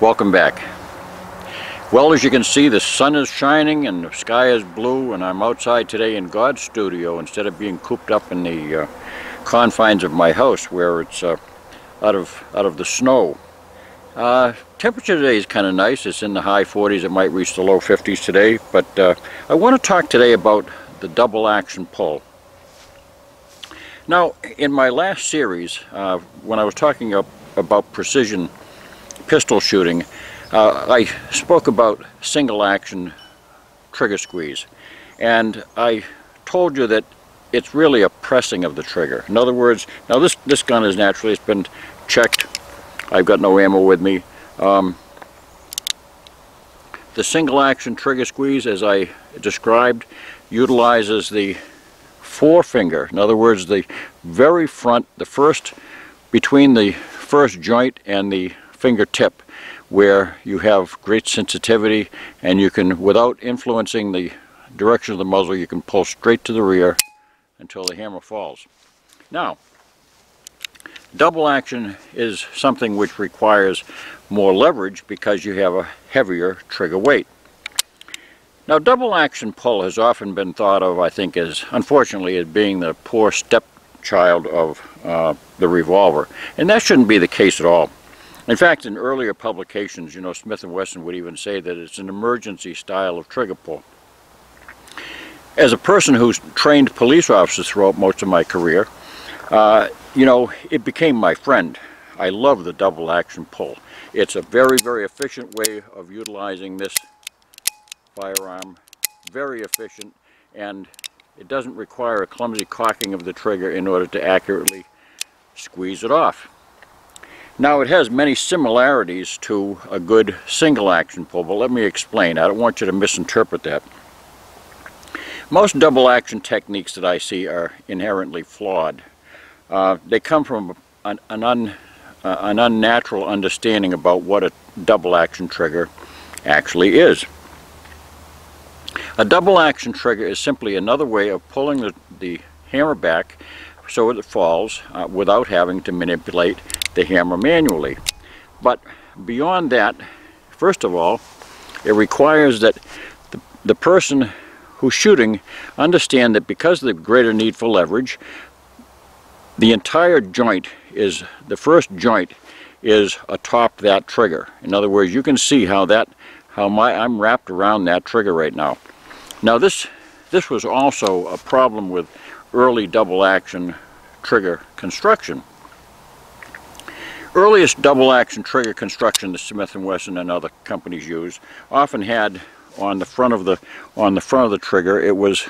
Welcome back. Well, as you can see, the sun is shining and the sky is blue, and I'm outside today in God's studio instead of being cooped up in the confines of my house where it's out of the snow. Temperature today is kind of nice. It's in the high 40s. It might reach the low 50s today, but I want to talk today about the double action pull. Now, in my last series, when I was talking about precision pistol shooting, I spoke about single action trigger squeeze, and I told you that it's really a pressing of the trigger. In other words, now this gun is naturally, it's been checked. I've got no ammo with me. The single action trigger squeeze, as I described, utilizes the forefinger. In other words, the very front, between the first joint and the fingertip, where you have great sensitivity, and you can, without influencing the direction of the muzzle, you can pull straight to the rear until the hammer falls. Now, double action is something which requires more leverage because you have a heavier trigger weight. Now, double action pull has often been thought of, I think, unfortunately, as being the poor stepchild of the revolver, and that shouldn't be the case at all. In fact, in earlier publications, Smith & Wesson would even say that it's an emergency style of trigger pull. As a person who's trained police officers throughout most of my career, it became my friend. I love the double action pull. It's a very, very efficient way of utilizing this firearm. Very efficient, and it doesn't require a clumsy cocking of the trigger in order to accurately squeeze it off. Now, it has many similarities to a good single action pull, but let me explain. I don't want you to misinterpret that. Most double action techniques that I see are inherently flawed. They come from an unnatural understanding about what a double action trigger actually is. A double action trigger is simply another way of pulling the hammer back so it falls without having to manipulate the hammer manually. But beyond that, first of all, it requires that the person who's shooting understand that because of the greater need for leverage, the entire joint the first joint is atop that trigger. In other words, you can see how I'm wrapped around that trigger right now. Now, this was also a problem with early double action trigger construction. Earliest double action trigger construction that Smith & Wesson and other companies used often had on the front of the trigger, it was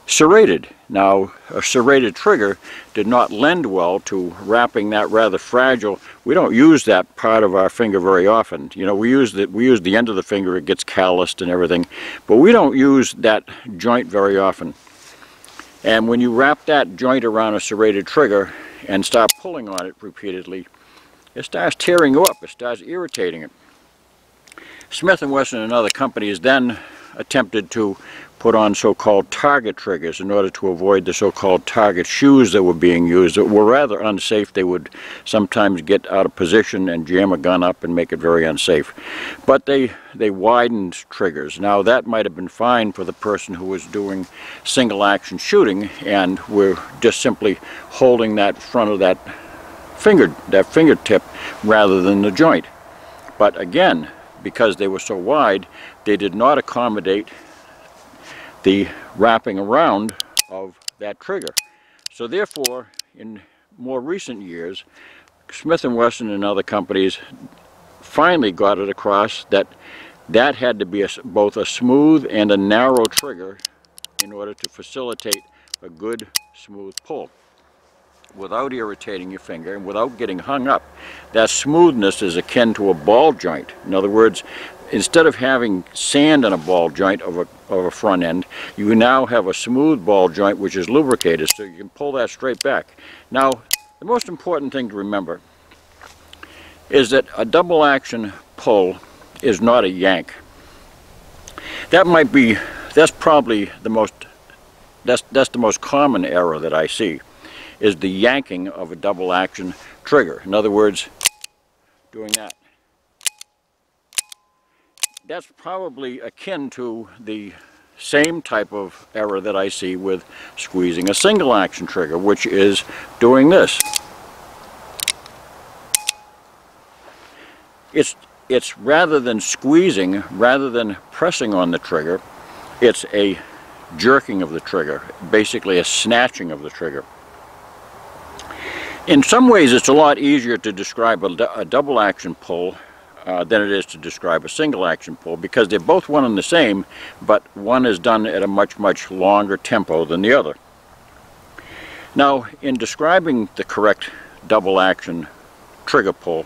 serrated. Now, a serrated trigger did not lend well to wrapping that rather fragile. We don't use that part of our finger very often. We use the end of the finger, it gets calloused and everything, but we don't use that joint very often. And when you wrap that joint around a serrated trigger and start pulling on it repeatedly, it starts tearing you up, it starts irritating it. Smith & Wesson and other companies then attempted to put on so-called target triggers in order to avoid the so-called target shoes that were being used that were rather unsafe. They would sometimes get out of position and jam a gun up and make it very unsafe. But they widened triggers. Now, that might have been fine for the person who was doing single action shooting and were just simply holding that front of that fingertip rather than the joint. But again, because they were so wide, they did not accommodate the wrapping around of that trigger. So therefore, in more recent years, Smith & Wesson and other companies finally got it across that had to be both a smooth and a narrow trigger in order to facilitate a good, smooth pull without irritating your finger and without getting hung up. That smoothness is akin to a ball joint. In other words, instead of having sand in a ball joint of a front end, you now have a smooth ball joint which is lubricated, so you can pull that straight back. Now, the most important thing to remember is that a double action pull is not a yank. That's probably the most common error that I see, is the yanking of a double action trigger. In other words, doing that. that's probably akin to the same type of error that I see with squeezing a single action trigger, which is doing this. It's rather than squeezing, rather than pressing on the trigger, it's a jerking of the trigger, basically a snatching of the trigger. In some ways it's a lot easier to describe a double action pull than it is to describe a single action pull, because they're both one and the same, but one is done at a much longer tempo than the other. Now, in describing the correct double action trigger pull,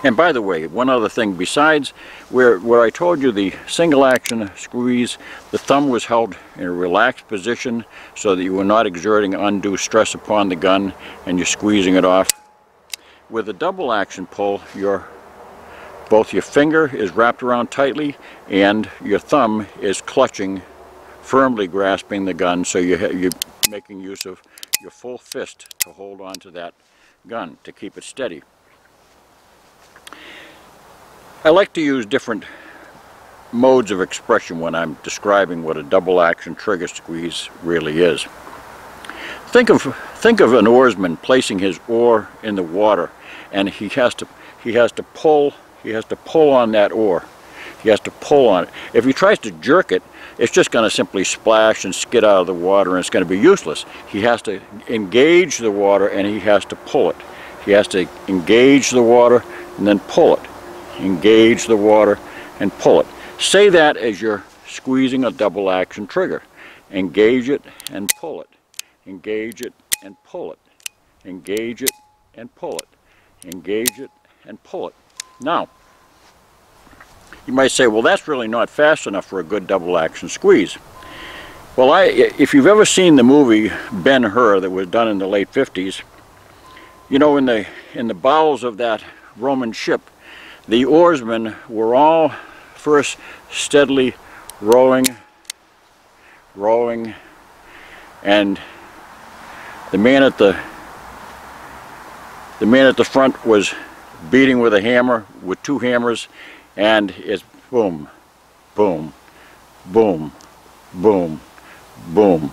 and by the way, one other thing, besides where I told you the single action squeeze, the thumb was held in a relaxed position so that you were not exerting undue stress upon the gun and you're squeezing it off. With a double action pull, both your finger is wrapped around tightly and your thumb is clutching, firmly grasping the gun, so you're making use of your full fist to hold on to that gun to keep it steady. I like to use different modes of expression when I'm describing what a double action trigger squeeze really is. Think of an oarsman placing his oar in the water, and he has to pull on that oar. He has to pull on it. If he tries to jerk it, it's just going to simply splash and skid out of the water, and it's going to be useless. He has to engage the water and he has to pull it. He has to engage the water and then pull it. Engage the water and pull it. Say that as you're squeezing a double action trigger. Engage it and pull it. Engage it and pull it. Engage it and pull it. Engage it and pull it. Now, you might say, well, that's really not fast enough for a good double action squeeze. Well, if you've ever seen the movie Ben-Hur that was done in the late 50s, you know, in the bowels of that Roman ship, the oarsmen were all first steadily rowing, and the man at the front was beating with a hammer, with two hammers, and it's boom, boom, boom, boom, boom,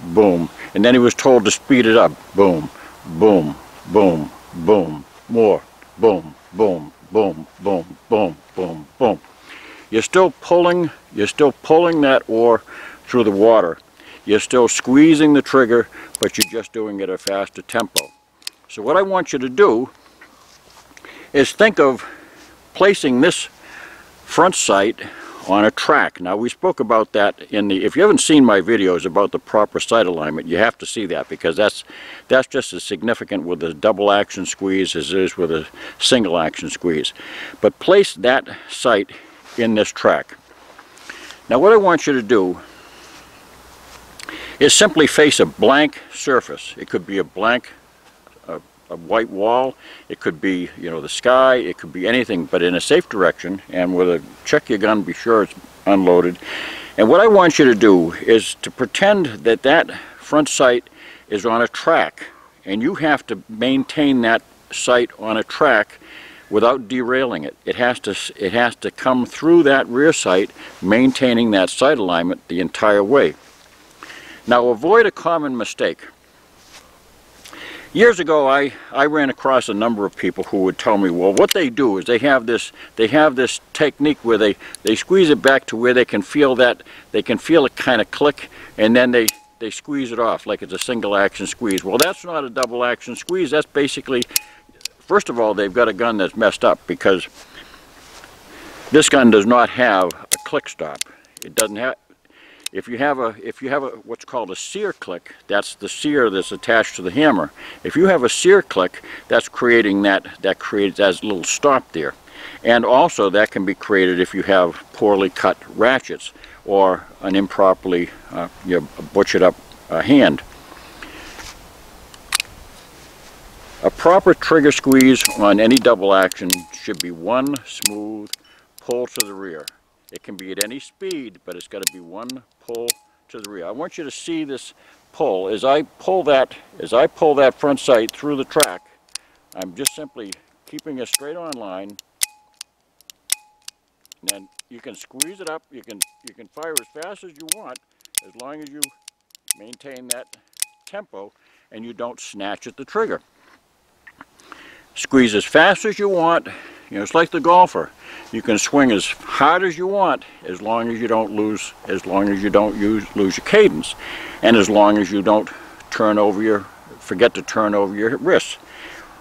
boom, and then he was told to speed it up. Boom, boom, boom, boom, more, boom, boom, boom, boom, boom, boom, boom. You're still pulling that oar through the water. You're still squeezing the trigger, but you're just doing it at a faster tempo. So what I want you to do is think of placing this front sight on a track. Now, we spoke about that if you haven't seen my videos about the proper sight alignment, you have to see that, because that's just as significant with a double action squeeze as it is with a single action squeeze. But place that sight in this track. Now, what I want you to do is simply face a blank surface. It could be a white wall, it could be, you know, the sky, it could be anything, but in a safe direction, and with a check your gun, be sure it's unloaded. And what I want you to do is to pretend that that front sight is on a track, and you have to maintain that sight on a track without derailing it. It has to come through that rear sight, maintaining that sight alignment the entire way. Now, avoid a common mistake. Years ago, I ran across a number of people who would tell me, well, what they do is they have this technique where they squeeze it back to where they can feel it kind of click, and then they squeeze it off like it's a single action squeeze. Well, that's not a double action squeeze. That's basically, first of all, they've got a gun that's messed up, because this gun does not have a click stop. It doesn't have. If you have what's called a sear click, that's the sear that's attached to the hammer. If you have a sear click, that's creating that creates that little stop there. And also that can be created if you have poorly cut ratchets or an improperly butchered up hand. A proper trigger squeeze on any double action should be one smooth pull to the rear. It can be at any speed, but it's got to be one pull to the rear. I want you to see this pull. As I pull that front sight through the track, I'm just simply keeping a straight on line, And you can squeeze it up, you can fire as fast as you want, as long as you maintain that tempo and you don't snatch at the trigger. Squeeze as fast as you want. You know, it's like the golfer. You can swing as hard as you want, as long as you don't lose, lose your cadence, and as long as you don't forget to turn over your wrists.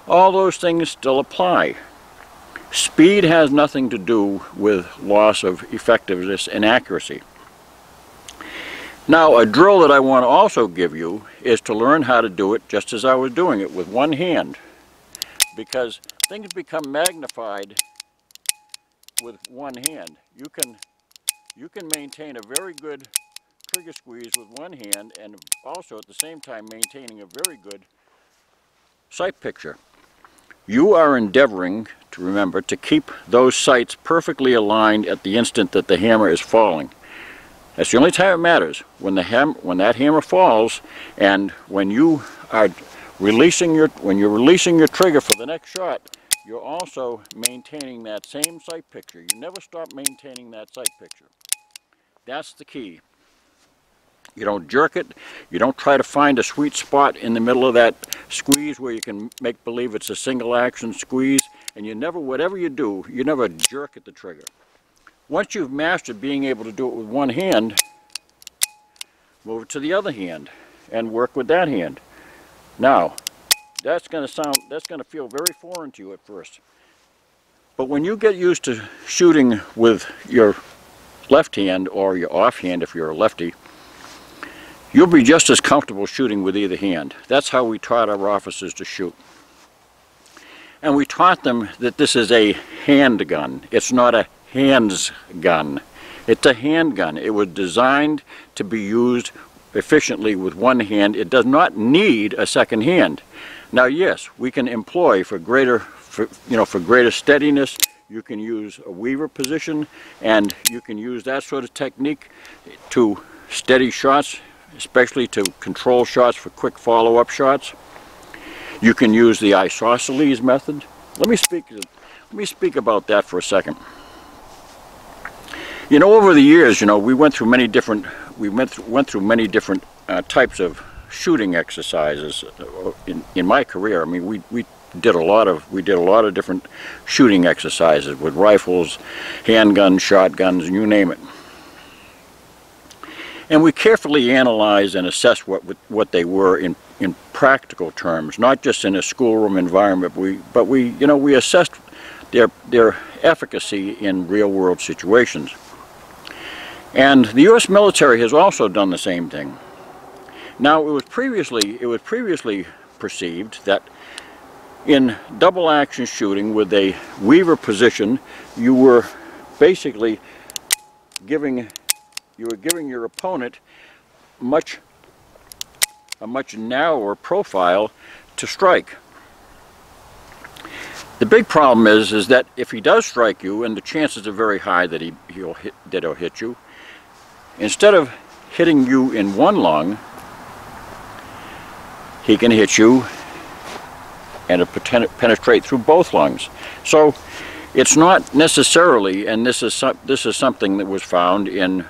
All those things still apply. Speed has nothing to do with loss of effectiveness and accuracy. Now, a drill that I want to also give you is to learn how to do it just as I was doing it, with one hand. Because things become magnified with one hand. You can maintain a very good trigger squeeze with one hand, and also at the same time maintaining a very good sight picture. You are endeavoring to remember to keep those sights perfectly aligned at the instant that the hammer is falling. That's the only time it matters, when that hammer falls, and when you are releasing your trigger for the next shot. You're also maintaining that same sight picture. You never stop maintaining that sight picture. That's the key. You don't jerk it. You don't try to find a sweet spot in the middle of that squeeze where you can make believe it's a single action squeeze, and you never, whatever you do, you never jerk at the trigger. Once you've mastered being able to do it with one hand, move it to the other hand and work with that hand. Now, that's going to feel very foreign to you at first. But when you get used to shooting with your left hand, or your off hand if you're a lefty, you'll be just as comfortable shooting with either hand. That's how we taught our officers to shoot. And we taught them that this is a handgun. It's not a hands gun. It's a handgun. It was designed to be used efficiently with one hand. It does not need a second hand. Now, yes, we can employ for greater steadiness. You can use a weaver position, and you can use that sort of technique to steady shots, especially to control shots for quick follow-up shots. You can use the isosceles method. Let me speak about that for a second. You know, over the years, we went through many different types of shooting exercises in my career. I mean, we did a lot of different shooting exercises with rifles, handguns, shotguns, and you name it. And we carefully analyzed and assessed what they were in practical terms, not just in a schoolroom environment. But we assessed their efficacy in real-world situations. And the U.S. military has also done the same thing. Now, it was previously perceived that in double action shooting with a weaver position, you were basically giving your opponent a much narrower profile to strike. The big problem is that if he does strike you, and the chances are very high that he'll hit you, instead of hitting you in one lung, he can hit you and penetrate through both lungs. So it's not necessarily, and this is something that was found in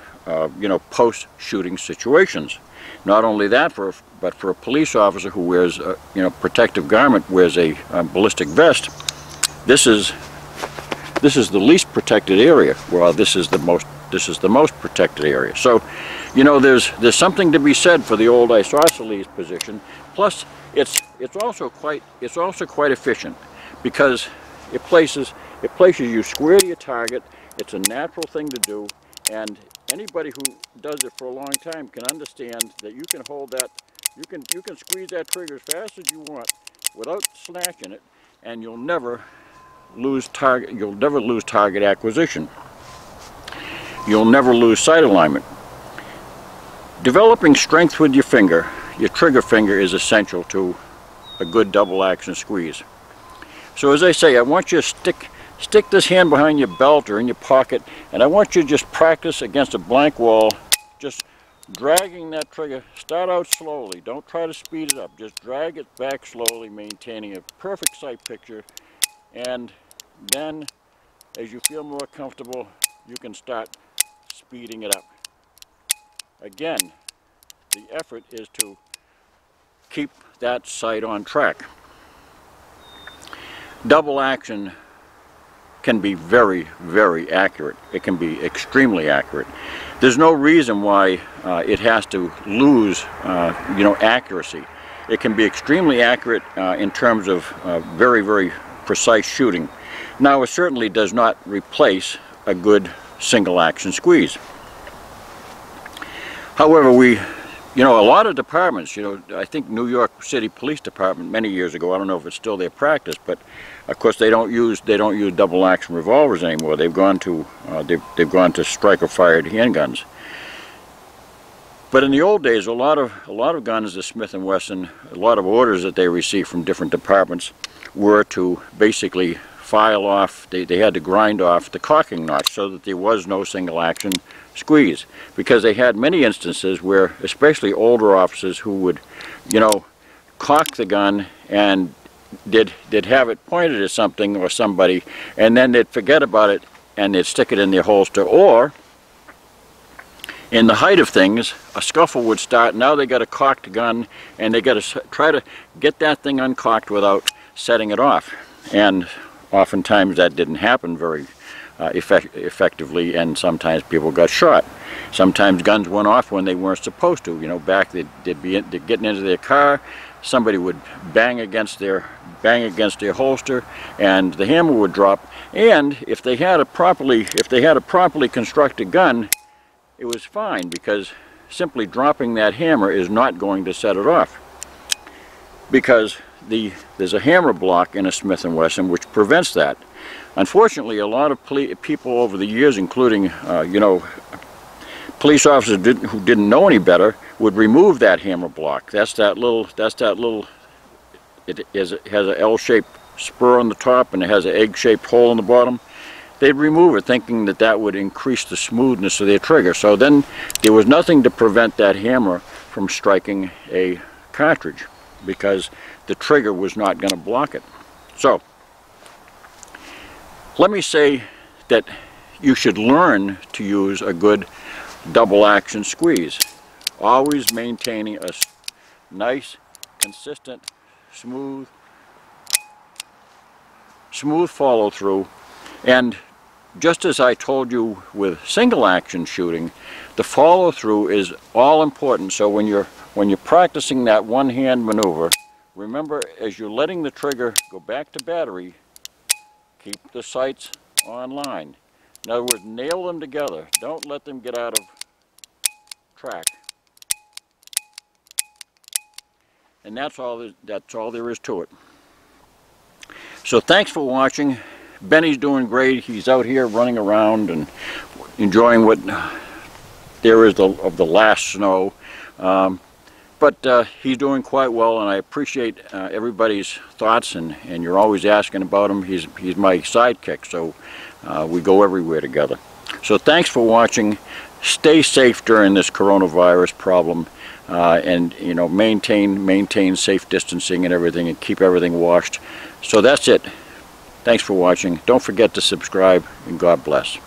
post-shooting situations. Not only that, but for a police officer who wears protective garment, wears a ballistic vest, this is the least protected area. Well, this is the most protected area. So, there's something to be said for the old isosceles position. Plus, it's also quite efficient, because it places you square to your target. It's a natural thing to do, and anybody who does it for a long time can understand that you can hold that, you can squeeze that trigger as fast as you want without snatching it, and you'll never lose target acquisition. You'll never lose sight alignment. Developing strength with your finger, your trigger finger, is essential to a good double action squeeze. So as I say, I want you to stick this hand behind your belt or in your pocket, and I want you to just practice against a blank wall, just dragging that trigger. Start out slowly, don't try to speed it up, just drag it back slowly, maintaining a perfect sight picture, and then as you feel more comfortable, you can start speeding it up. Again, the effort is to keep that sight on track. Double action can be very, very accurate. It can be extremely accurate. There's no reason why it has to lose, accuracy. It can be extremely accurate in terms of very, very precise shooting. Now, it certainly does not replace a good single action squeeze. However, a lot of departments, I think New York City Police Department many years ago, I don't know if it's still their practice, but of course they don't use double action revolvers anymore. They've gone to striker fired handguns. But in the old days, a lot of guns, the Smith & Wesson, a lot of orders that they received from different departments were to basically file off, they had to grind off the cocking notch so that there was no single action squeeze, because they had many instances where, especially older officers who would, cock the gun and did have it pointed at something or somebody, and then they'd forget about it and they'd stick it in their holster, or in the height of things, a scuffle would start. Now they got a cocked gun and they got to try to get that thing uncocked without setting it off, and oftentimes that didn't happen very effectively, and sometimes people got shot. Sometimes guns went off when they weren't supposed to. They'd be getting into their car, somebody would bang against their holster, and the hammer would drop. And if they had a properly constructed gun, it was fine, because simply dropping that hammer is not going to set it off, because there's a hammer block in a Smith & Wesson which prevents that. Unfortunately, a lot of people over the years, including police officers who didn't know any better, would remove that hammer block. It has an L-shaped spur on the top and it has an egg-shaped hole in the bottom. They'd remove it thinking that that would increase the smoothness of their trigger. So then there was nothing to prevent that hammer from striking a cartridge, because the trigger was not going to block it. So let me say that you should learn to use a good double action squeeze, always maintaining a nice, consistent, smooth follow through. And just as I told you with single action shooting, the follow through is all important. So when you're practicing that one hand maneuver, remember, as you're letting the trigger go back to battery, keep the sights on line. In other words, nail them together. Don't let them get out of track. And that's all there is to it. So thanks for watching. Benny's doing great. He's out here running around and enjoying what there is of the last snow. But he's doing quite well, and I appreciate everybody's thoughts, and you're always asking about him. He's my sidekick, so we go everywhere together. So thanks for watching. Stay safe during this coronavirus problem, and maintain safe distancing and everything, and keep everything washed. So that's it. Thanks for watching. Don't forget to subscribe, and God bless.